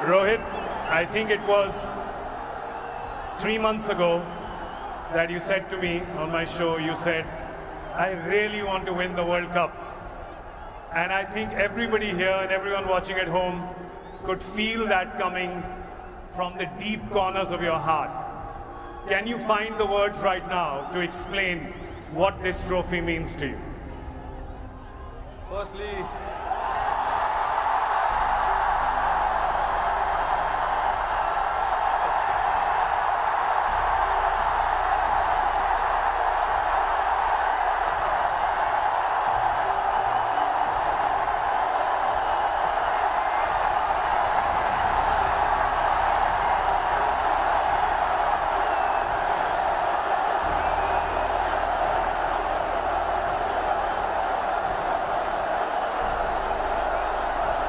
Rohit, I think it was 3 months ago that you said to me on my show, you said, I really want to win the World Cup. And I think everybody here and everyone watching at home could feel that coming from the deep corners of your heart. Can you find the words right now to explain what this trophy means to you? Firstly,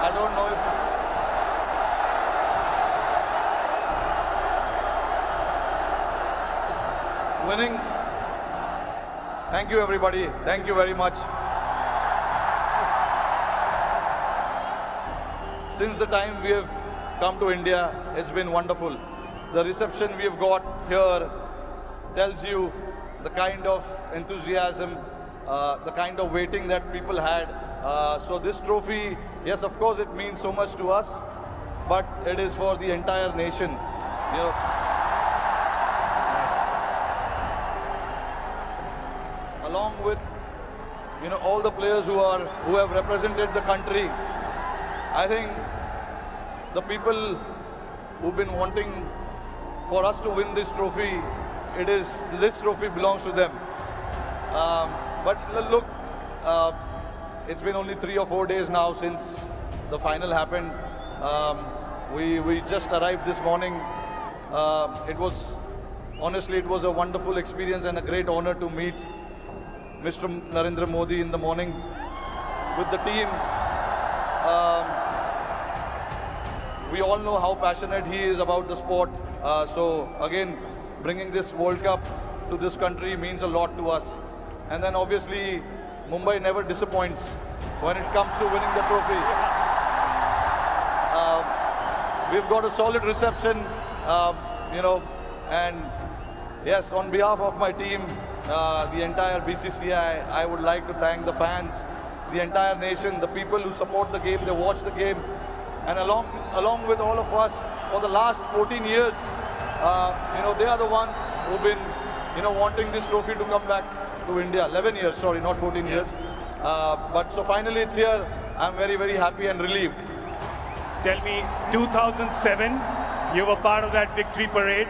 I don't know if winning. Thank you, everybody. Thank you very much. Since the time we have come to India, it's been wonderful. The reception we have got here tells you the kind of enthusiasm, the kind of waiting that people had. So this trophy, yes, of course, it means so much to us, but it is for the entire nation. You know, along with all the players who have represented the country. I think the people who've been wanting for us to win this trophy, this trophy belongs to them. But look, it's been only 3 or 4 days now since the final happened. We just arrived this morning. Honestly, it was a wonderful experience and a great honor to meet Mr. Narendra Modi in the morning with the team. We all know how passionate he is about the sport. So again, bringing this World Cup to this country means a lot to us. And then obviously, Mumbai never disappoints when it comes to winning the trophy. We've got a solid reception, and yes, on behalf of my team, the entire BCCI, I would like to thank the fans, the entire nation, the people who support the game, they watch the game, and along with all of us for the last 14 years, they are the ones who've been, wanting this trophy to come back to India. 11 years, sorry, not 14 years. But so finally it's here. I'm very, very happy and relieved. Tell me, 2007, you were part of that victory parade.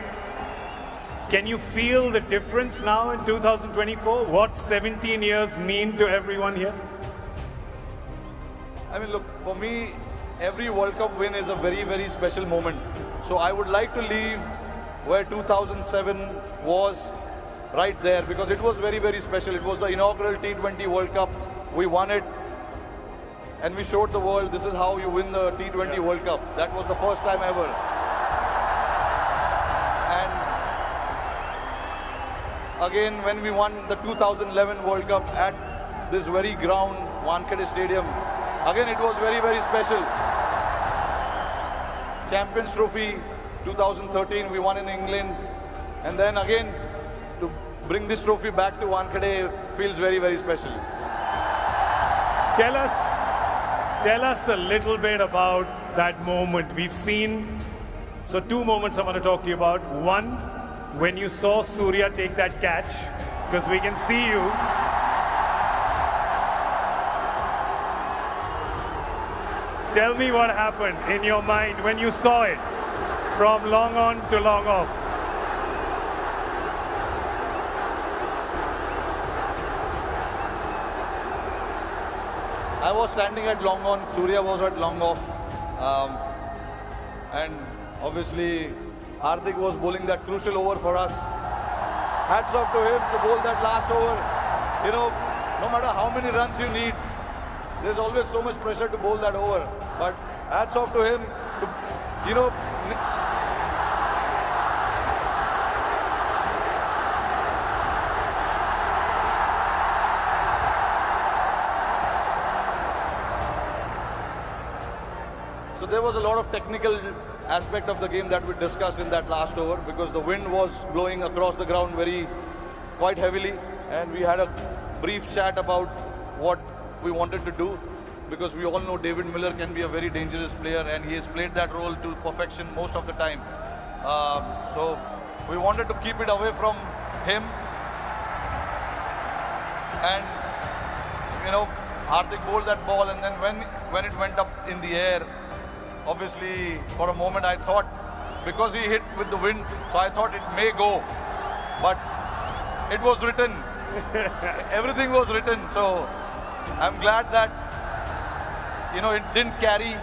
Can you feel the difference now in 2024? What 17 years mean to everyone here? I mean, look, for me, every World Cup win is a very, very special moment. So I would like to leave where 2007 was, right there, because it was very, very special. It was the inaugural T20 World Cup. We won it, and we showed the world this is how you win the T20 World Cup. That was the first time ever. And again, when we won the 2011 World Cup at this very ground, Wankhede Stadium, again, it was very, very special. Champions Trophy 2013, we won in England, and then again, to bring this trophy back to Wankhede feels very, very special. Tell us a little bit about that moment. We've seen, so 2 moments I want to talk to you about. One, when you saw Surya take that catch, because we can see you. Tell me what happened in your mind when you saw it from long on to long off. I was standing at long on, Surya was at long off, and obviously Hardik was bowling that crucial over for us. Hats off to him to bowl that last over. No matter how many runs you need, there's always so much pressure to bowl that over. But hats off to him to, So there was a lot lot of technical aspect of the game that we discussed in that last over, because the wind was blowing across the ground quite heavily, and we had a brief chat about what we wanted to do, because we all know David Miller can be a very dangerous player, and he has played that role to perfection most of the time. So we wanted to keep it away from him, and Hardik bowled that ball, and then when it went up in the air, obviously for a moment I thought, because he hit with the wind, so I thought it may go, but it was written. Everything was written, so I'm glad that it didn't carry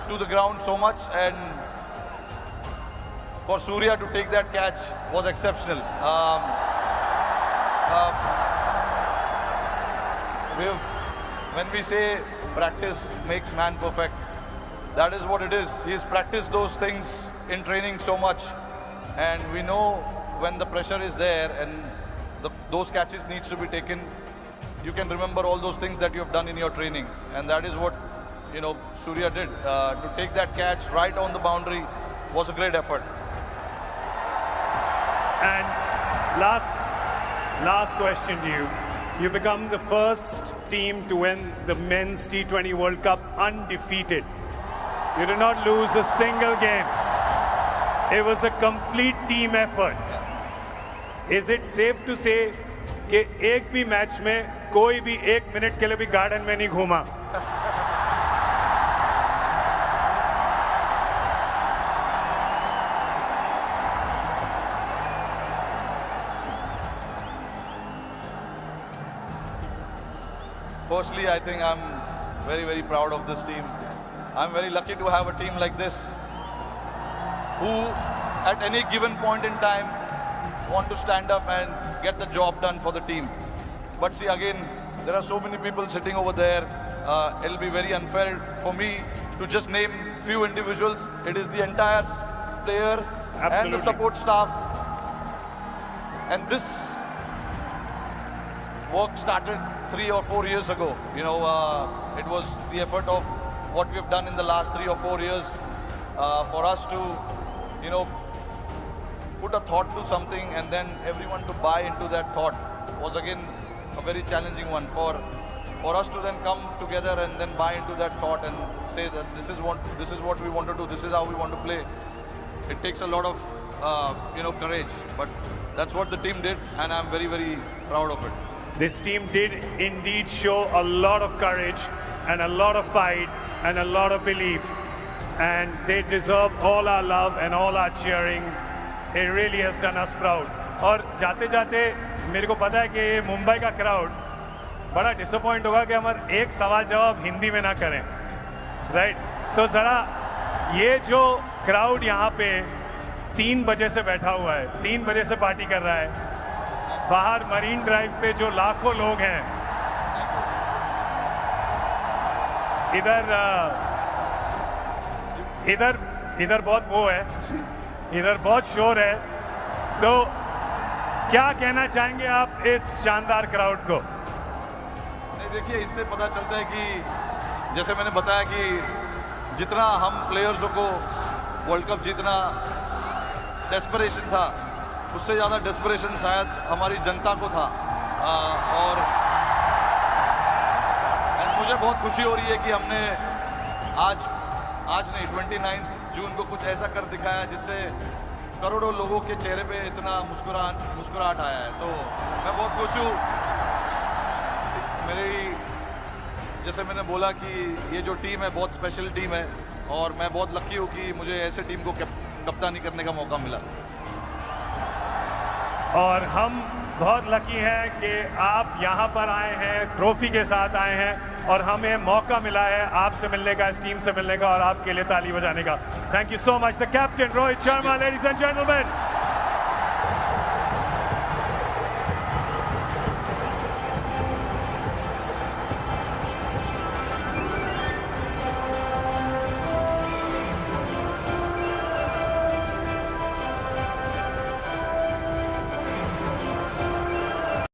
to the ground so much, and for Surya to take that catch was exceptional. When we say practice makes man perfect, that is what it is. He's practiced those things in training so much, and we know when the pressure is there and those catches needs to be taken, you can remember all those things that you have done in your training, and that is what Surya did. To take that catch right on the boundary was a great effort. And last question to you. You become the first team to win the Men's T20 World Cup undefeated. You did not lose a single game. It was a complete team effort. Is it safe to say कि एक भी match में कोई भी 1 minute के लिए भी garden में नहीं घूमा? Firstly, I think I'm very, very proud of this team. I'm very lucky to have a team like this who, at any given point in time, want to stand up and get the job done for the team. But see, again, there are so many people sitting over there. It'll be very unfair for me to just name few individuals. It is the entire player and the support staff. And this work started 3 or 4 years ago. It was the effort of what we have done in the last 3 or 4 years for us to, put a thought to something, and then everyone to buy into that thought was again a very challenging one. For us to then come together and then buy into that thought and say that this is what we want to do, this is how we want to play. It takes a lot of courage, but that's what the team did, and I'm very, very proud of it. This team did indeed show a lot of courage and a lot of fight and a lot of belief, and they deserve all our love and all our cheering. It really has done us proud. और जाते जाते मेरे को पता है कि ये मुंबई का क्राउड बड़ा डिसअपॉइंट होगा कि हमारे एक सवाल जवाब हिंदी में ना करें, राइट? तो ज़रा ये जो क्राउड यहाँ पे 3 बजे से बैठा हुआ है, 3 बजे से पार्टी कर रहा है, बाहर मरीन ड्राइव पे जो लाखों लोग हैं, इधर बहुत वो है, इधर बहुत शोर है, तो क्या कहना चाहेंगे आप इस शानदार क्राउड को? नहीं, देखिए, इससे पता चलता है कि जैसे मैंने बताया कि जितना हम प्लेयर्सों को वर्ल्ड कप जीतना डेस्परेशन था, उससे ज़्यादा डेस्परेशन शायद हमारी जनता को था। और मुझे बहुत खुशी हो रही है कि हमने आज नहीं 29 जून को कुछ ऐसा कर दिखाया जिससे करोड़ों लोगों के चेहरे पे इतना मुस्कुराहट आया है। तो मैं बहुत खुश हूँ। जैसे मैंने बोला कि ये जो टीम है बहुत स्पेशल टीम है, और मैं बहुत लकी हूँ कि मुझे ऐसे टीम को कप्तानी करने का मौका मिला। और हम बहुत लकी हैं कि आप यहाँ पर आए हैं, ट्रॉफी के साथ आए हैं, और हमें मौका मिला है आपसे मिलने का, इस टीम से मिलने का, और आपके लिए ताली बजाने का। Thank you so much the captain Rohit Sharma, ladies and gentleman.